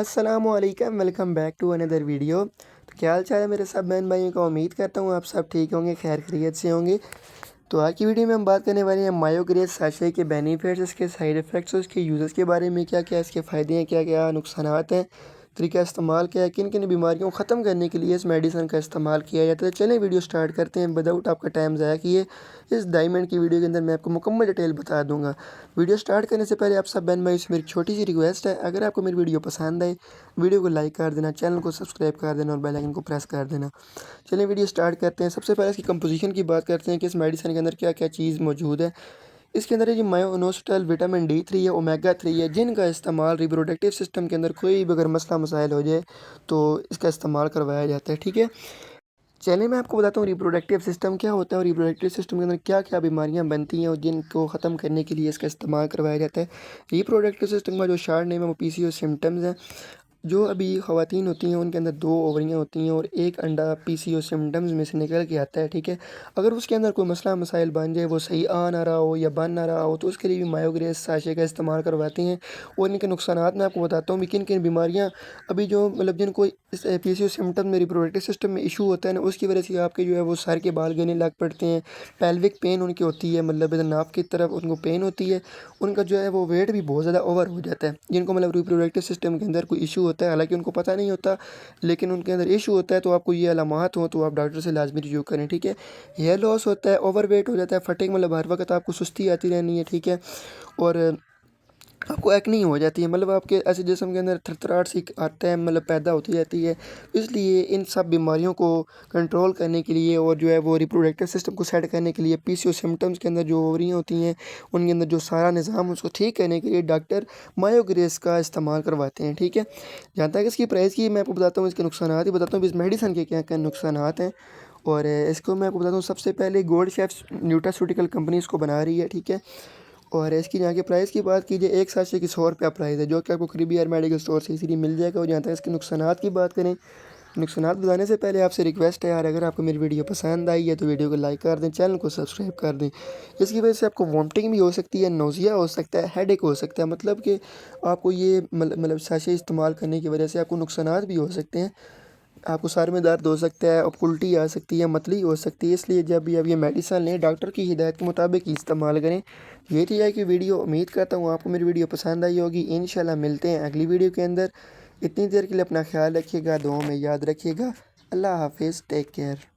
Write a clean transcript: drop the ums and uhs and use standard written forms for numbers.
अस्सलाम वालेकुम, welcome back to another video. तो क्या हाल चाल है मेरे सब बहन भाइयों का। उम्मीद करता हूँ आप सब ठीक होंगे, खैर खैरियत से होंगे। तो आज की वीडियो में हम बात करने वाले हैं मायोग्रेस साशे के बेनिफिट्स, इसके साइड इफ़ेक्ट्स, उसके यूज़र्स के बारे में, क्या क्या इसके फ़ायदे हैं, क्या क्या नुकसानात हैं, तरीका इस्तेमाल क्या है, किन किन बीमारियों को ख़त्म करने के लिए इस मेडिसन का इस्तेमाल किया जाता है। चलें वीडियो स्टार्ट करते हैं विदाउट आपका टाइम ज़ाया किए। इस डायमंड की वीडियो के अंदर मैं आपको मुकम्मल डिटेल बता दूंगा। वीडियो स्टार्ट करने से पहले आप सब बहन भाई से मेरी छोटी सी रिक्वेस्ट है, अगर आपको मेरी वीडियो पसंद आए वीडियो को लाइक कर देना, चैनल को सब्सक्राइब कर देना और बेल आइकन को प्रेस कर देना। चलिए वीडियो स्टार्ट करते हैं। सबसे पहले इसकी कंपोजिशन की बात करते हैं कि इस मेडिसिन के अंदर क्या क्या चीज़ मौजूद है। इसके अंदर है जी मायोइनोस्टॉल, विटामिन D3 है, ओमेगा 3 है, जिनका इस्तेमाल रिप्रोडक्टिव सिस्टम के अंदर कोई भी अगर मसला मसाइल हो जाए तो इसका इस्तेमाल करवाया जाता है। ठीक है, चलिए मैं आपको बताता हूँ रिप्रोडक्टिव सिस्टम क्या होता है और रिप्रोडक्टिव सिस्टम के अंदर क्या क्या बीमारियां बनती हैं और जिनको ख़त्म करने के लिए इसका इस्तेमाल करवाया जाता है। रिप्रोडक्टिव सिस्टम का जो शार्ट नेम है वो PCOS सिम्टम्स है। जो अभी ख़वातीन होती हैं उनके अंदर 2 ओवरियाँ होती हैं और एक अंडा PCOS सिम्टम्स में से निकल के आता है। ठीक है, अगर उसके अंदर कोई मसला मसाइल बन जाए, वो सही आ ना रहा हो या बन ना रहा हो, तो उसके लिए भी मायोग्रेस साशे का इस्तेमाल करवाते हैं। और इनके नुकसानात मैं आपको बताता हूँ भी किन किन बीमारियाँ अभी जो मतलब जिनको इस PCOS सिम्टम में रिप्रोडक्टिव सिस्टम में इशू होता है ना, उसकी वजह से आपके जो है वो सर के बाल गिरने लग पड़ते हैं, पेल्विक पेन उनकी होती है, मतलब इधर नाक की तरफ उनको पेन होती है, उनका जो है वो वेट भी बहुत ज़्यादा ओवर हो जाता है। जिनको मतलब रिप्रोडक्टिव सिस्टम के अंदर कोई इशू होता है, हालांकि उनको पता नहीं होता, लेकिन उनके अंदर इशू होता है, तो आपको ये अलामात हो तो आप डॉक्टर से लाजमी रिव्यू करें। ठीक है, हेयर लॉस होता है, ओवर वेट हो जाता है, फटीग मतलब हर वक्त आपको सुस्ती आती रहनी है। ठीक है, और आपको एक्नी हो जाती है, मतलब आपके ऐसे जिस्म के अंदर थरथराहट सी आता है, मतलब पैदा होती रहती है। इसलिए इन सब बीमारियों को कंट्रोल करने के लिए और जो है वो रिप्रोडक्टिव सिस्टम को सेट करने के लिए PCOS सिम्टम्स के अंदर जो ओवरियाँ होती हैं उनके अंदर जो सारा निज़ाम उसको ठीक करने के लिए डॉक्टर मायोग्रेस का इस्तेमाल करवाते हैं। ठीक है, जहाँ तक इसकी प्राइस की मैं आपको बताता हूँ, इसके नुकसानात ही बताता हूँ, इस मेडिसन के क्या क्या नुकसानात हैं। और इसको मैं आपको बताता हूँ। सबसे पहले गोल्ड शेफ्स न्यूट्रास्यूटिकल कंपनी इसको बना रही है। ठीक है, और इसकी यहाँ की प्राइस की बात कीजिए, एक साशे की 100 रुपया प्राइस है, जो कि आपको करीबी यार मेडिकल स्टोर से इसीलिए मिल जाएगा। और जहाँ तक इसके नुकसानात की बात करें, नुकसानात बताने से पहले आपसे रिक्वेस्ट है यार, अगर आपको मेरी वीडियो पसंद आई है तो वीडियो को लाइक कर दें, चैनल को सब्सक्राइब कर दें। इसकी वजह से आपको वॉमिटिंग भी हो सकती है, नोज़िया हो सकता है, हेडेक हो सकता है, मतलब कि आपको ये मतलब साशे इस्तेमाल करने की वजह से आपको नुकसानात भी हो सकते हैं। आपको सर में दर्द हो सकता है, आपको उल्टी आ सकती है, मतली हो सकती है। इसलिए जब भी आप ये मेडिसन लें डॉक्टर की हिदायत के मुताबिक ही इस्तेमाल करें। ये थी है कि वीडियो, उम्मीद करता हूँ आपको मेरी वीडियो पसंद आई होगी। इंशाल्लाह मिलते हैं अगली वीडियो के अंदर। इतनी देर के लिए अपना ख्याल रखिएगा, दुआओं में याद रखिएगा। अल्लाह हाफिज़, टेक केयर।